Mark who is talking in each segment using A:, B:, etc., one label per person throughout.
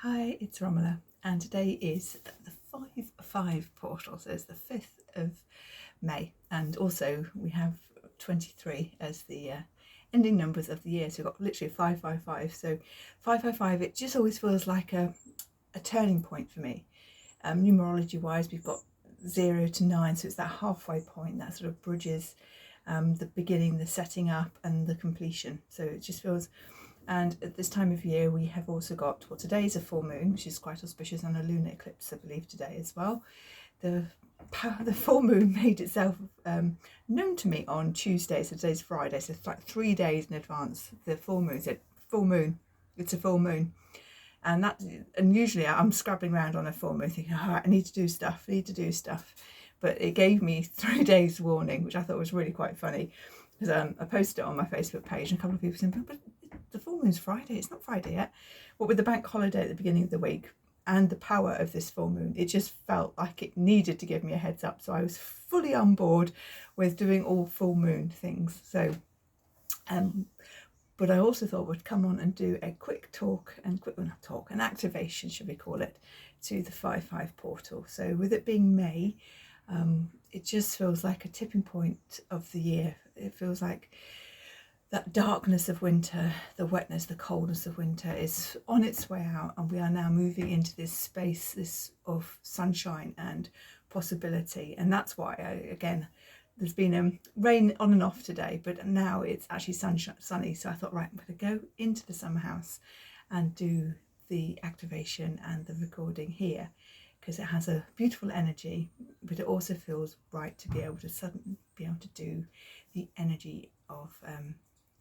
A: Hi, it's Romola, and today is the 5-5 portal, so it's the 5th of May, and also we have 23 as the ending numbers of the year, so we've got literally 555. So 555, it just always feels like a turning point for me. Numerology wise, we've got 0 to 9, so it's that halfway point that sort of bridges the beginning, the setting up, and the completion. So it just feels. And at this time of year, we have also got, well, today is a full moon, which is quite auspicious, and a lunar eclipse, I believe, today as well. The full moon made itself known to me on Tuesday, so today's Friday, so it's like 3 days in advance. The full moon said, full moon, it's a full moon. And usually I'm scrabbling around on a full moon thinking, I need to do stuff. But it gave me 3 days warning, which I thought was really quite funny. Because I posted it on my Facebook page, and a couple of people said, but the full moon's Friday, it's not Friday yet. But with the bank holiday at the beginning of the week and the power of this full moon, it just felt like it needed to give me a heads up. So I was fully on board with doing all full moon things. So, but I also thought we'd come on and do a quick talk, an activation, should we call it, to the 5-5 portal. So with it being May, it just feels like a tipping point of the year. It feels like that darkness of winter, the wetness, the coldness of winter is on its way out, and we are now moving into this space of sunshine and possibility. And that's why there's been rain on and off today, but now it's actually sunny. So I thought, right, I'm going to go into the summer house and do the activation and the recording here, because it has a beautiful energy, but it also feels right to be able to do the energy of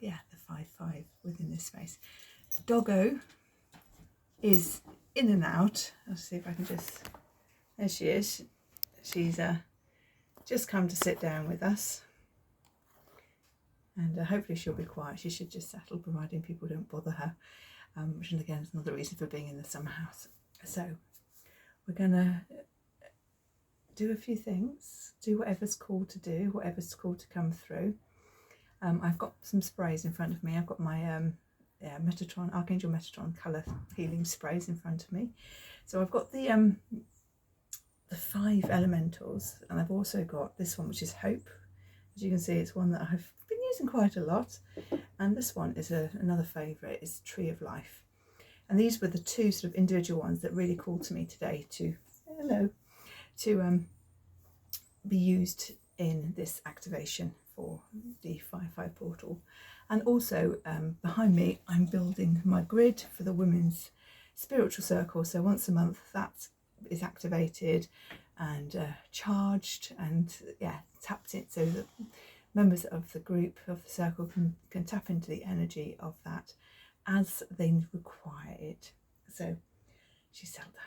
A: the 5-5 within this space. Doggo is in and out. I'll see if I can there she is. She's just come to sit down with us, and hopefully she'll be quiet. She should just settle, providing people don't bother her, which again is another reason for being in the summer house. So we're gonna do a few things, do whatever's called to do, whatever's called to come through. I've got some sprays in front of me. I've got my Archangel Metatron colour healing sprays in front of me. So I've got the 5 elementals, and I've also got this one, which is Hope. As you can see, it's one that I've been using quite a lot. And this one is another favourite, is Tree of Life. And these were the 2 sort of individual ones that really called to me today to be used in this activation for the 5-5 portal. And also behind me, I'm building my grid for the women's spiritual circle. So once a month that is activated and charged and tapped in, so that members of the group, of the circle, can tap into the energy of that as they require it. So she's settled down.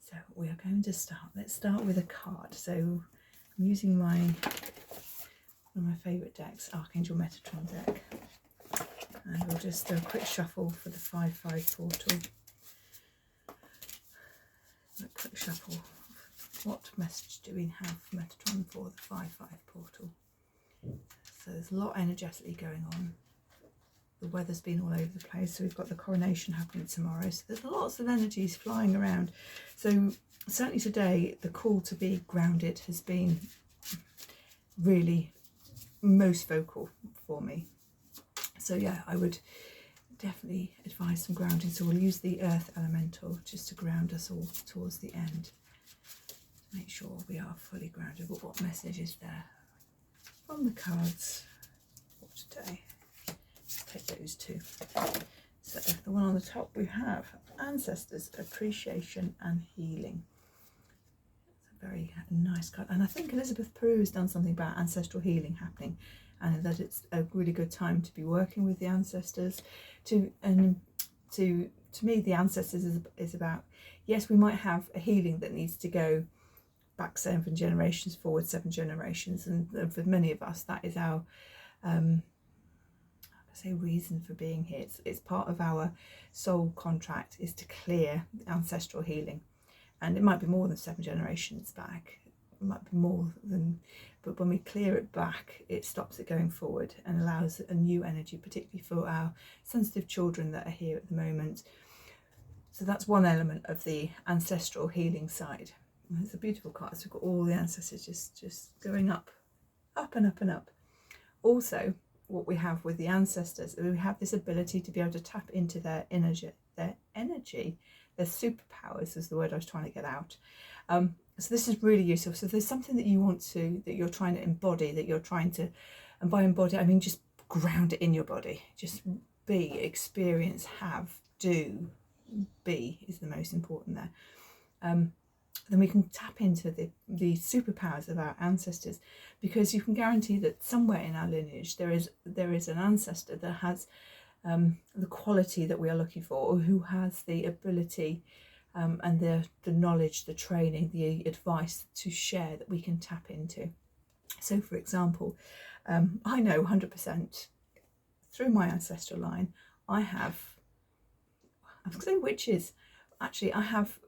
A: So we are going to start. Let's start with a card. So I'm using one of my favourite decks, Archangel Metatron deck. And we'll just do a quick shuffle for the 5-5 portal. A quick shuffle. What message do we have for Metatron for the 5-5 portal? So there's a lot energetically going on. The weather's been all over the place, so we've got the coronation happening tomorrow, so there's lots of energies flying around. So certainly today, the call to be grounded has been really most vocal for me. So yeah, I would definitely advise some grounding. So we'll use the earth elemental just to ground us all towards the end, to make sure we are fully grounded. But what message is there from the cards for today? Take those 2. So the one on the top, we have Ancestors, Appreciation and Healing. It's a very nice card, and I think Elizabeth Peru has done something about ancestral healing happening, and that it's a really good time to be working with the ancestors. To me, the ancestors is about, yes, we might have a healing that needs to go back 7 generations, forward 7 generations, and for many of us that is our reason for being here. It's part of our soul contract is to clear ancestral healing, and it might be more than 7 generations back, it might be more than, but when we clear it back, it stops it going forward and allows a new energy, particularly for our sensitive children that are here at the moment. So that's one element of the ancestral healing side. It's a beautiful card. So we've got all the ancestors just going up and up and up. Also, what we have with the ancestors, we have this ability to be able to tap into their energy, their superpowers is the word I was trying to get out. So this is really useful. So if there's something that you want to, that you're trying to embody, that you're trying to, and by embody I mean just ground it in your body, just be, experience, have, do, be is the most important there. Then we can tap into the superpowers of our ancestors, because you can guarantee that somewhere in our lineage there is an ancestor that has the quality that we are looking for, or who has the ability and the knowledge, the training, the advice to share that we can tap into. So for example, I know 100% through my ancestral line I was going to say witches, actually I have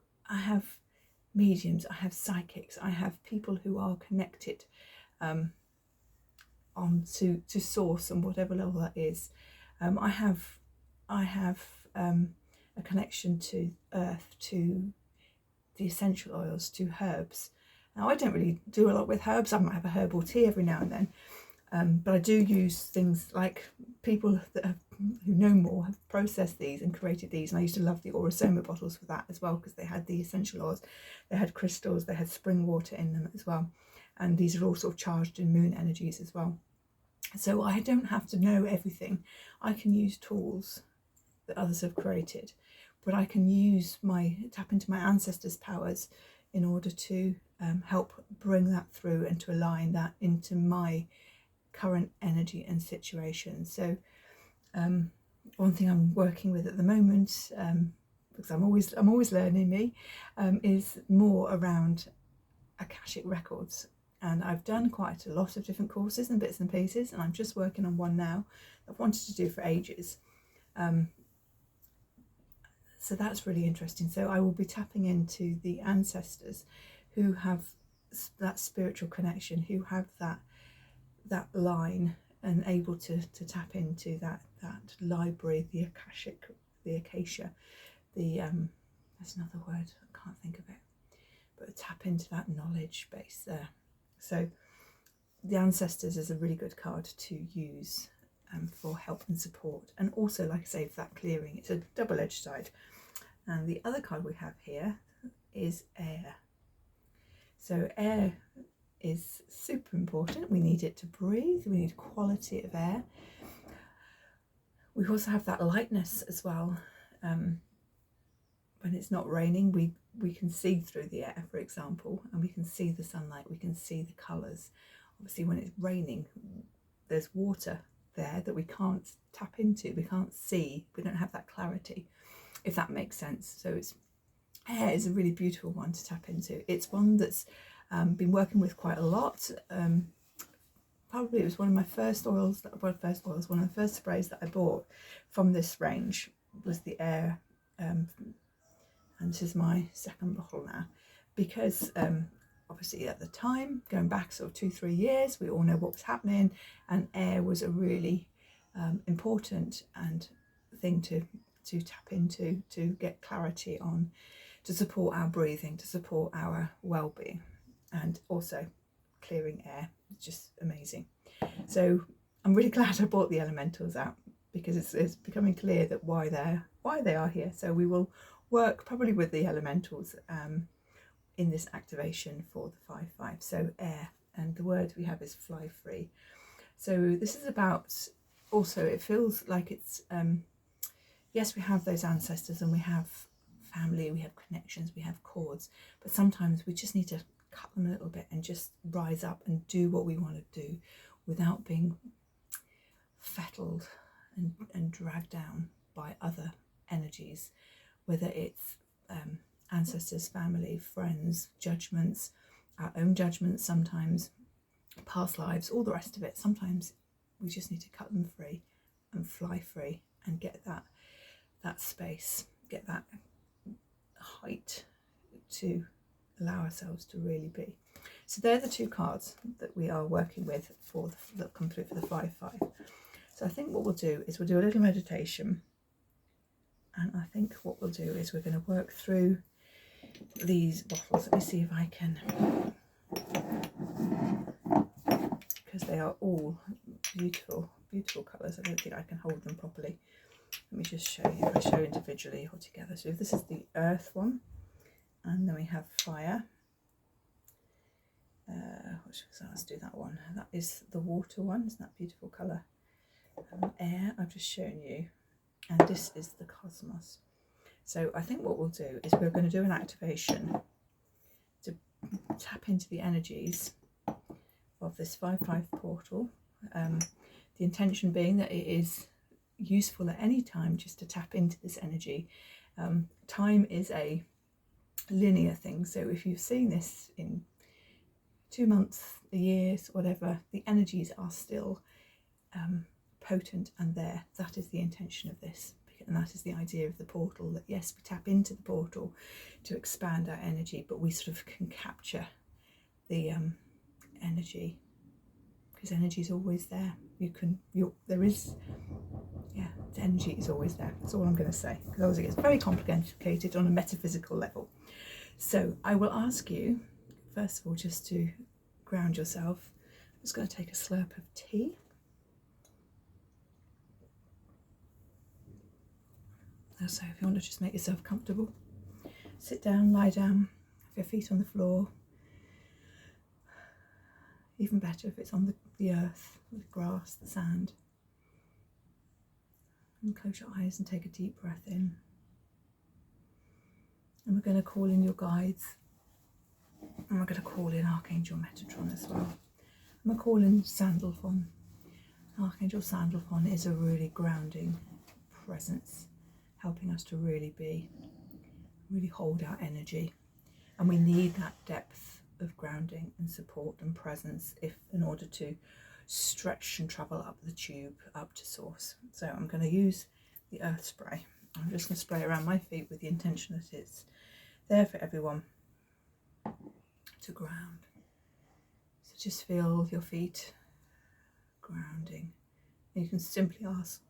A: mediums, I have psychics, I have people who are connected on to source on whatever level that is. I have a connection to earth, to the essential oils, to herbs. Now I don't really do a lot with herbs. I might have a herbal tea every now and then, but I do use things like people who know more have processed these and created these, and I used to love the Orosoma bottles for that as well, because they had the essential oils, they had crystals, they had spring water in them as well, and these are all sort of charged in moon energies as well. So I don't have to know everything. I can use tools that others have created, but I can tap into my ancestors' powers in order to help bring that through and to align that into my current energy and situation. So one thing I'm working with at the moment, because I'm always learning, is more around Akashic records. And I've done quite a lot of different courses and bits and pieces, and I'm just working on one now I've wanted to do for ages. So that's really interesting. So I will be tapping into the ancestors who have that spiritual connection, who have that line, and able to tap into that library, the acacia, that's another word, I can't think of it, but tap into that knowledge base there. So the ancestors is a really good card to use for help and support, and also, like I say, for that clearing. It's a double-edged side. And the other card we have here is air. So air is super important. We need it to breathe. We need quality of air. We also have that lightness as well. When it's not raining, we can see through the air, for example, and we can see the sunlight, we can see the colours. Obviously when it's raining, there's water there that we can't tap into, we can't see, we don't have that clarity, if that makes sense. So air is a really beautiful one to tap into. It's one that's been working with quite a lot. Probably it was one of my first oils, one of the first sprays that I bought from this range was the air, and this is my second bottle now, because obviously at the time, going back sort of 2-3 years, we all know what was happening, and air was a really important and thing to tap into, to get clarity on, to support our breathing, to support our well-being, and also clearing air. It's just amazing. So I'm really glad I brought the elementals out, because it's becoming clear that why they are here. So we will work probably with the elementals in this activation for the 5-5. So air, and the word we have is fly free. So this is about, also it feels like it's yes, we have those ancestors and we have family, we have connections, we have cords, but sometimes we just need to cut them a little bit and just rise up and do what we want to do without being fettled and dragged down by other energies, whether it's ancestors, family, friends, judgments, our own judgments sometimes, past lives, all the rest of it. Sometimes we just need to cut them free and fly free and get that space, get that height to allow ourselves to really be. So they're the two cards that we are working with for that come through for the 5-5. So I think what we'll do is we'll do a little meditation, and I think what we'll do is we're going to work through these bottles. Let me see if I can, because they are all beautiful, beautiful colours. I don't think I can hold them properly. Let me just show you. I show individually or together. So this is the earth one, and then we have fire. Let's do that one. That is the water one. Isn't that beautiful colour? Air, I've just shown you, and this is the cosmos. So I think what we'll do is we're going to do an activation to tap into the energies of this 5-5 portal. The intention being that it is useful at any time just to tap into this energy. Time is a linear thing, so if you've seen this in 2 months, a year, whatever, the energies are still potent and there. That is the intention of this, and that is the idea of the portal, that yes, we tap into the portal to expand our energy, but we sort of can capture the energy, because energy is always there. The energy is always there. That's all I'm going to say, because obviously it's very complicated on a metaphysical level. So I will ask you, first of all, just to ground yourself. I'm just going to take a slurp of tea. So if you want to just make yourself comfortable, sit down, lie down, have your feet on the floor. Even better if it's on the earth, the grass, the sand. And close your eyes and take a deep breath in. And we're going to call in your guides. And we're going to call in Archangel Metatron as well. I'm going to call in Sandalphon. Archangel Sandalphon is a really grounding presence, helping us to really hold our energy. And we need that depth of grounding and support and presence in order to stretch and travel up the tube, up to source. So I'm going to use the earth spray. I'm just going to spray around my feet with the intention that it's there for everyone to ground. So just feel your feet grounding. And you can simply ask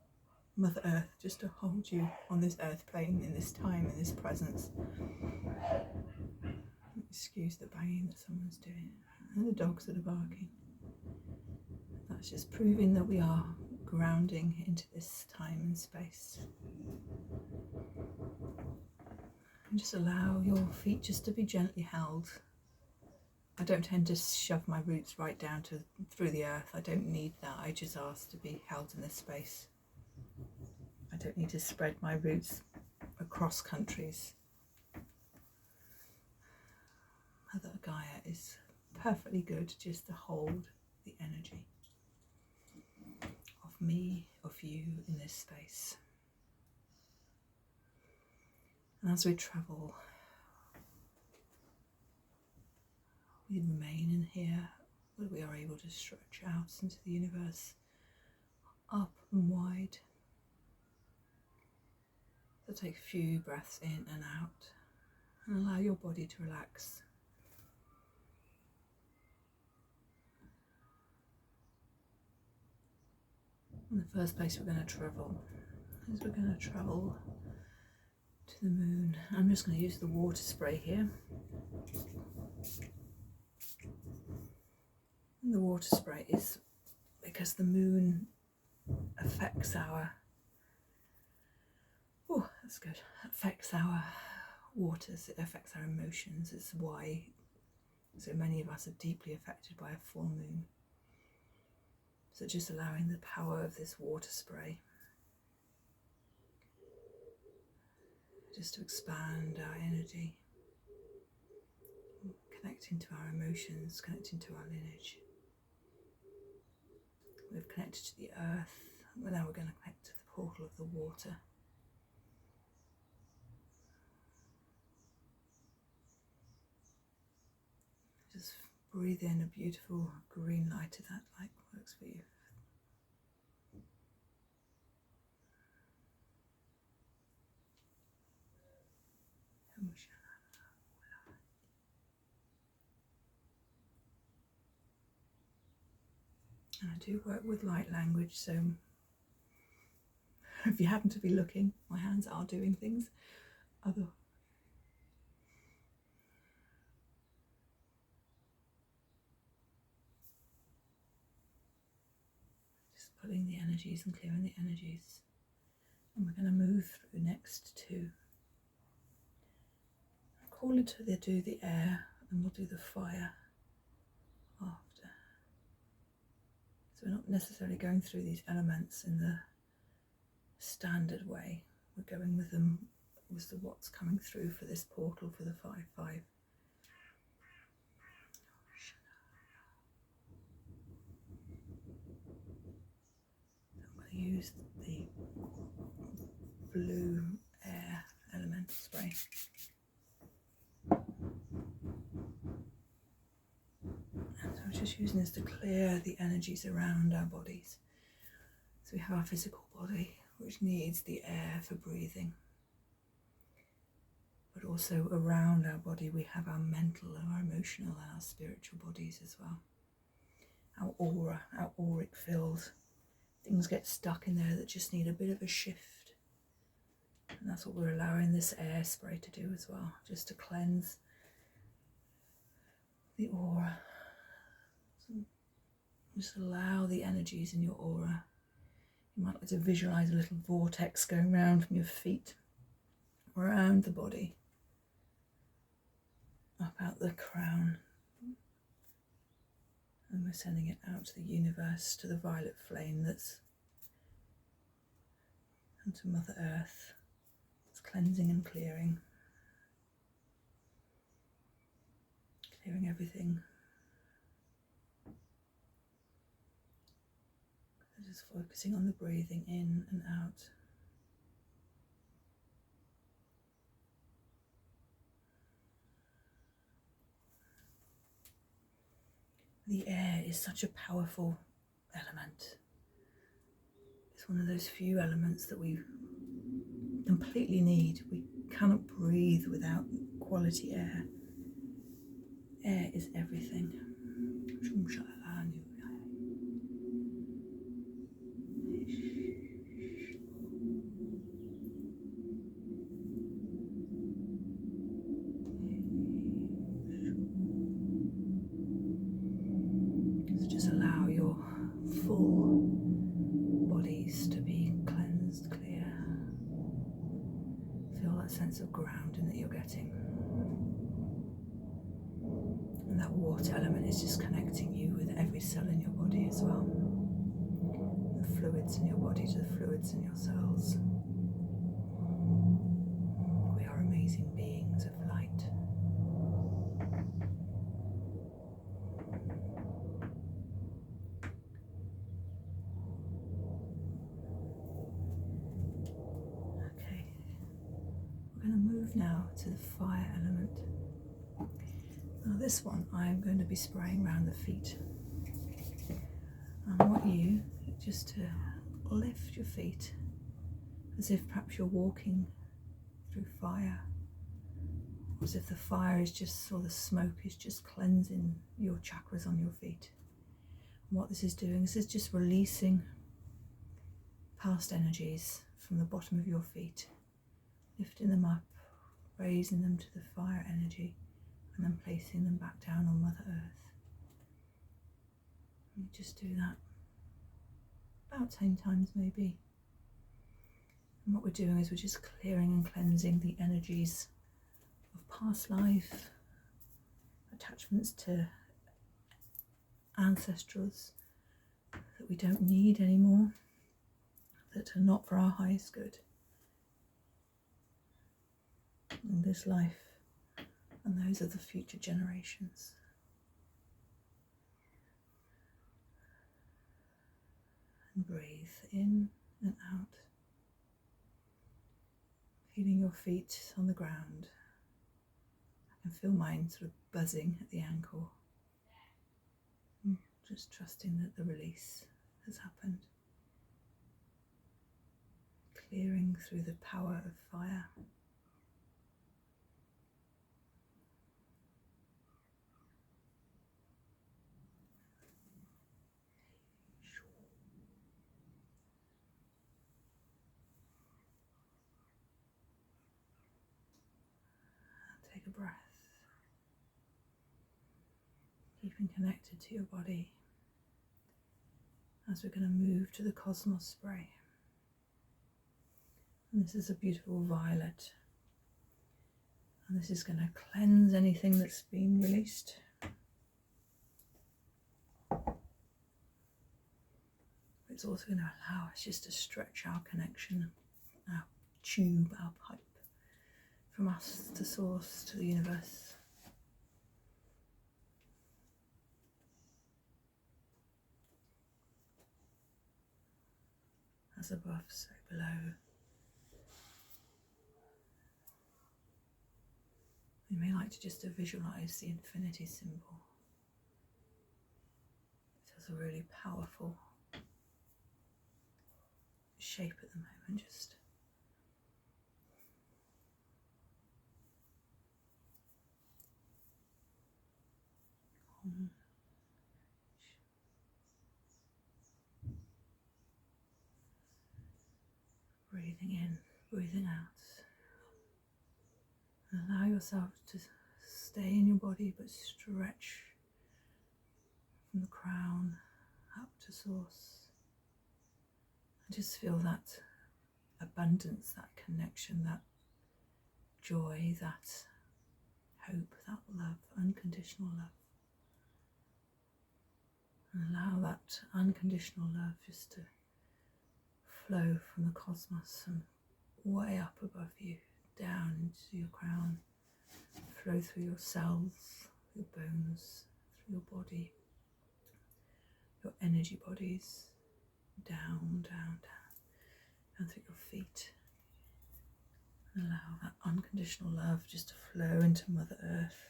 A: Mother Earth just to hold you on this earth plane in this time, in this presence. Excuse the banging that someone's doing, and the dogs that are barking. That's just proving that we are grounding into this time and space. And just allow your feet just to be gently held. I don't tend to shove my roots right down through the earth. I don't need that. I just ask to be held in this space. I don't need to spread my roots across countries. Mother Gaia is perfectly good just to hold the energy of me, of you in this space. And as we travel, we remain in here, where we are able to stretch out into the universe, up and wide. So take a few breaths in and out, and allow your body to relax. And the first place we're going to travel is we're going to travel to the moon. I'm just going to use the water spray here. And the water spray is because the moon affects our, affects our waters, it affects our emotions. It's why so many of us are deeply affected by a full moon. So just allowing the power of this water spray just to expand our energy, connecting to our emotions, connecting to our lineage. We've connected to the earth, but now we're going to connect to the portal of the water. Just breathe in a beautiful green light if that light works for you. I do work with light language, so if you happen to be looking, my hands are doing things. Just pulling the energies and clearing the energies. And we're going to move through next to call it to do the air, and we'll do the fire after. So we're not necessarily going through these elements in the standard way. We're going with them with what's coming through for this portal for the 5-5. I'm going to use the blue air elemental spray. And so I'm just using this to clear the energies around our bodies. So we have our physical body, which needs the air for breathing. But also around our body we have our mental, our emotional and our spiritual bodies as well. Our aura, our auric field. Things get stuck in there that just need a bit of a shift. And that's what we're allowing this air spray to do as well, just to cleanse the aura. So just allow the energies in your aura. You might like to visualize a little vortex going round from your feet, around the body, up out the crown. And we're sending it out to the universe, to the violet flame that's, and to Mother Earth. It's cleansing and clearing. Clearing everything. Just focusing on the breathing in and out. The air is such a powerful element. It's one of those few elements that we completely need. We cannot breathe without quality air. Air is everything. So just allow your full bodies to be cleansed, clear. Feel that sense of grounding that you're getting. And that water element is just connecting you with every cell in your body as well. The fluids in your body to the fluids in your cells. We are amazing beings of light. Okay, we're going to move now to the fire element. Now this one I'm going to be spraying around the feet. I want you just to lift your feet as if perhaps you're walking through fire, or as if the fire is just, or the smoke is just cleansing your chakras on your feet. And what this is doing is just releasing past energies from the bottom of your feet, lifting them up, raising them to the fire energy, and then placing them back down on Mother Earth. And you just do that about 10 times maybe. And what we're doing is we're just clearing and cleansing the energies of past life, attachments to ancestrals that we don't need anymore, that are not for our highest good in this life and those of the future generations. And breathe in and out, feeling your feet on the ground. I can feel mine sort of buzzing at the ankle. Just trusting that the release has happened. Clearing through the power of fire. breath, keeping connected to your body as we're going to move to the cosmos spray. And this is a beautiful violet, and this is going to cleanse anything that's been released. It's also going to allow us just to stretch our connection, our tube, our pipe, from us to source, to the universe. As above, so below. You may like to just visualise the infinity symbol. It has a really powerful shape at the moment, just breathing in, breathing out. And allow yourself to stay in your body but stretch from the crown up to source. And just feel that abundance, that connection, that joy, that hope, that love, unconditional love. And allow that unconditional love just to flow from the cosmos and way up above you, down into your crown, flow through your cells, your bones, through your body, your energy bodies, down, down, down, and through your feet. And allow that unconditional love just to flow into Mother Earth.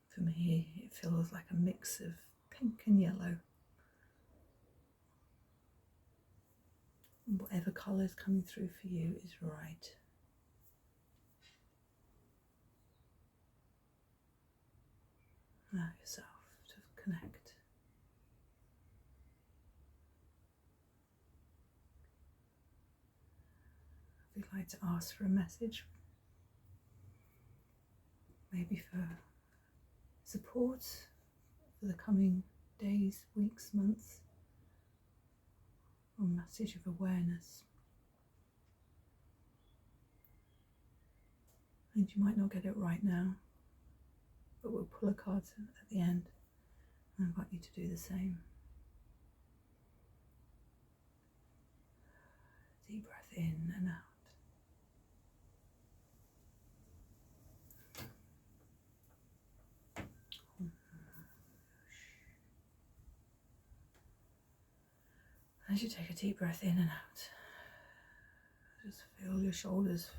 A: For me, it feels like a mix of pink and yellow. And whatever colour is coming through for you is right. Allow yourself to connect. If you'd like to ask for a message, maybe for support for the coming days, weeks, months, or a message of awareness. And you might not get it right now, but we'll pull a card at the end. I invite you to do the same. Deep breath in and out. As you take a deep breath in and out, just feel your shoulders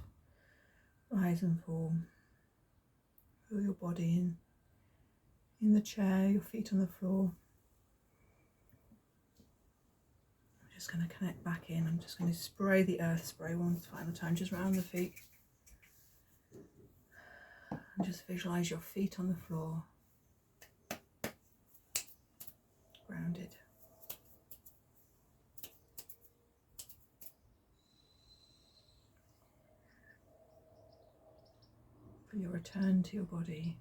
A: rise and fall. Feel your body in the chair, your feet on the floor. I'm just going to connect back in. I'm just going to spray the earth spray one final time, just round the feet. And just visualise your feet on the floor, grounded. For your return to your body,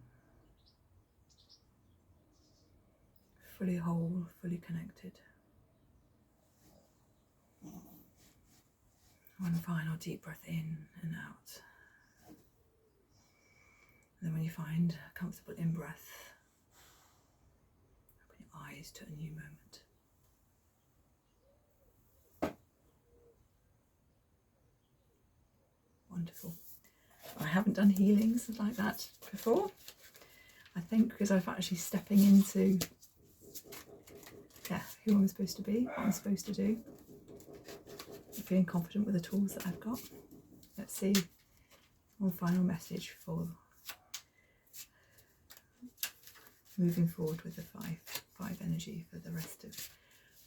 A: fully whole, fully connected. One final deep breath in and out. And then when you find a comfortable in-breath, open your eyes to a new moment. Wonderful. I haven't done healings like that before. I think because I'm actually stepping into who I'm supposed to be, what I'm supposed to do. I'm feeling confident with the tools that I've got. Let's see one final message for moving forward with the five energy for the rest of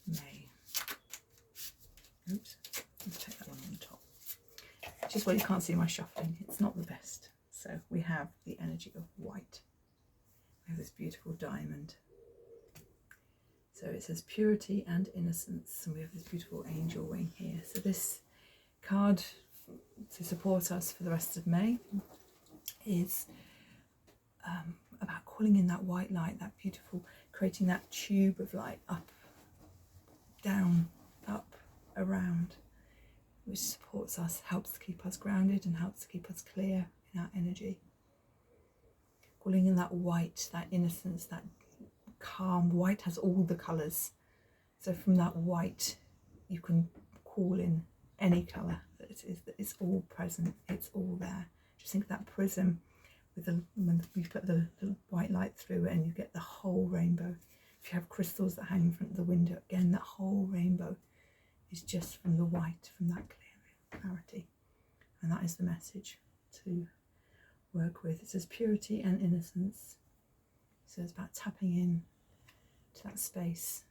A: May. Oops, let's take that one on the top. Just while you can't see my shuffling, it's not the best. So we have the energy of white. We have this beautiful diamond So it says purity and innocence, and we have this beautiful angel wing here. So this card to support us for the rest of May is about calling in that white light, that beautiful, creating that tube of light up, down, up, around, which supports us, helps to keep us grounded and helps to keep us clear in our energy. Calling in that white, that innocence, that calm. White has all the colours, so from that white you can call in any colour. It's all present, it's all there. Just think of that prism with when you put the white light through it and you get the whole rainbow. If you have crystals that hang in front of the window, again, that whole rainbow is just from the white, from that clarity. And that is the message to work with. It says purity and innocence. So it's about tapping in to that space,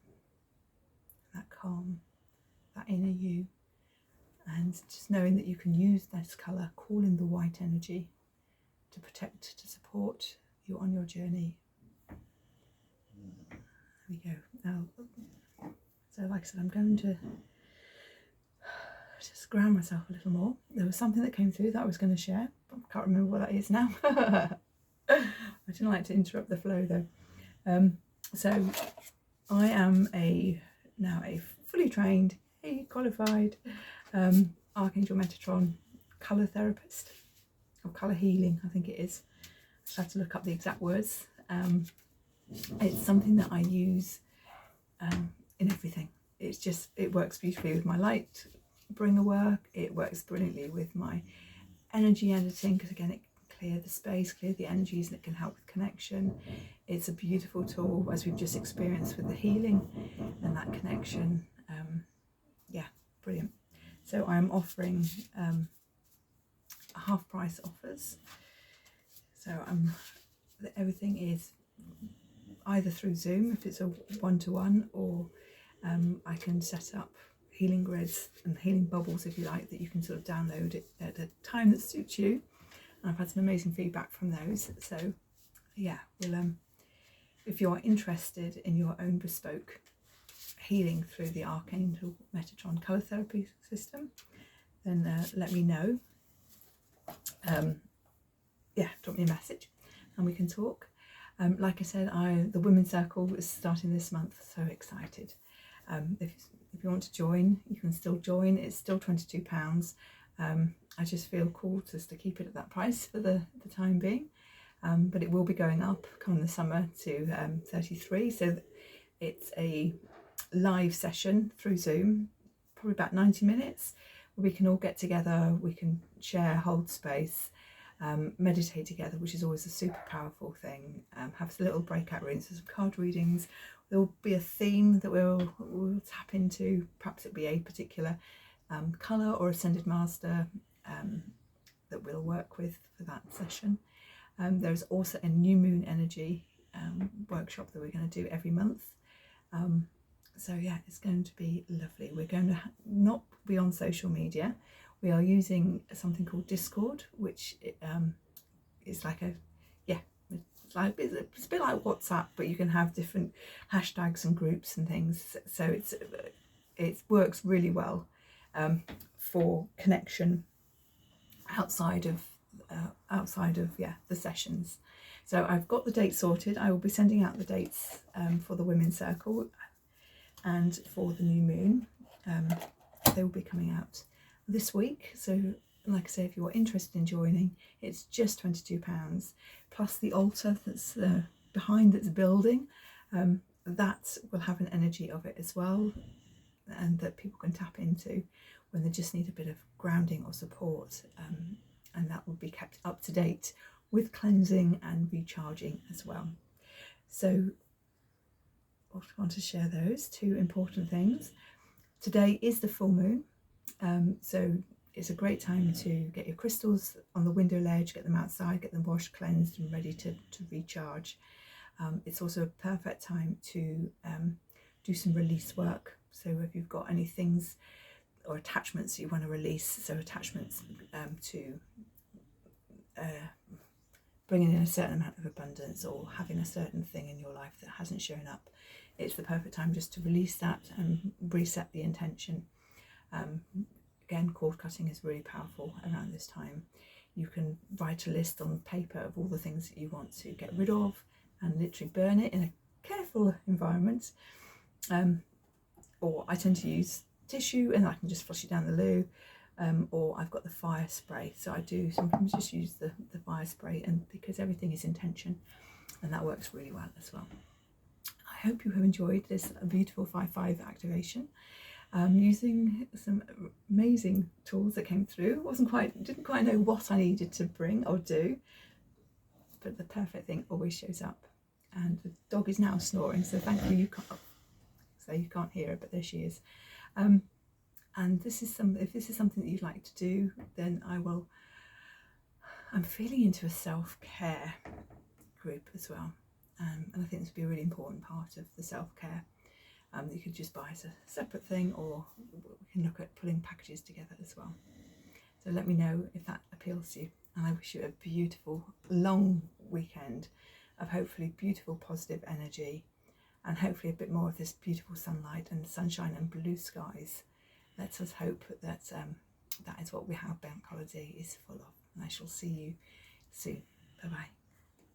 A: that calm, that inner you, and just knowing that you can use this colour, call in the white energy to protect, to support you on your journey. There we go. Now, so like I said, I'm going to just ground myself a little more. There was something that came through that I was going to share, but I can't remember what that is now. I didn't like to interrupt the flow though. So I am now a fully trained, qualified Archangel Metatron colour therapist, or colour healing, I think it is. I just had to look up the exact words. It's something that I use in everything. It works beautifully with my light bringer work. It works brilliantly with my energy editing, because again, it can clear the space, clear the energies, and it can help with connection. It's a beautiful tool, as we've just experienced with the healing and that connection. Yeah, brilliant. So I'm offering half price offers. So everything is either through Zoom if it's a one-to-one, or I can set up healing grids and healing bubbles, if you like, that you can sort of download it at a time that suits you. And I've had some amazing feedback from those. So yeah, we'll if you're interested in your own bespoke healing through the Archangel Metatron colour therapy system, then let me know. Yeah, drop me a message and we can talk. Like I said, the Women's Circle is starting this month, so excited. If you want to join, you can still join. It's still £22. I just feel cool just to keep it at that price for the time being. But it will be going up come the summer to 33. So it's a live session through Zoom, probably about 90 minutes, where we can all get together, we can share, hold space, meditate together, which is always a super powerful thing. Have little breakout rooms, some card readings. There will be a theme that we'll tap into. Perhaps it'll be a particular colour or ascended master that we'll work with for that session. There's also a new moon energy workshop that we're going to do every month. So yeah, it's going to be lovely. We're going to not be on social media. We are using something called Discord, which is like it's a bit like WhatsApp, but you can have different hashtags and groups and things. So it works really well for connection outside of the sessions. So I've got the dates sorted. I will be sending out the dates for the Women's Circle and for the new moon. They will be coming out this week. So like I say, if you're interested in joining, it's just £22 plus the altar that's behind that's building. That will have an energy of it as well, and that people can tap into when they just need a bit of grounding or support, and that will be kept up to date with cleansing and recharging as well. So I want to share those two important things. Today is the full moon, so it's a great time to get your crystals on the window ledge, get them outside, get them washed, cleansed and ready to recharge. It's also a perfect time to do some release work. So if you've got any things or attachments you want to release, so attachments to bringing in a certain amount of abundance, or having a certain thing in your life that hasn't shown up it's the perfect time just to release that and reset the intention. Again, cord cutting is really powerful around this time. You can write a list on paper of all the things that you want to get rid of and literally burn it in a careful environment. Or I tend to use tissue and I can just flush it down the loo. Or I've got the fire spray, so I do sometimes just use the fire spray, and because everything is intention, and that works really well as well. I hope you have enjoyed this beautiful 5/5 activation. Using some amazing tools that came through. Didn't quite know what I needed to bring or do, but the perfect thing always shows up. And the dog is now snoring, so thankfully you can't hear her, but there she is. And if this is something that you'd like to do, then I'm feeling into a self-care group as well. And I think this would be a really important part of the self-care. That you could just buy as a separate thing, or we can look at pulling packages together as well. So let me know if that appeals to you, and I wish you a beautiful long weekend of hopefully beautiful positive energy, and hopefully a bit more of this beautiful sunlight and sunshine and blue skies. Let us hope that that is what we have bank holiday is full of, and I shall see you soon. Bye bye.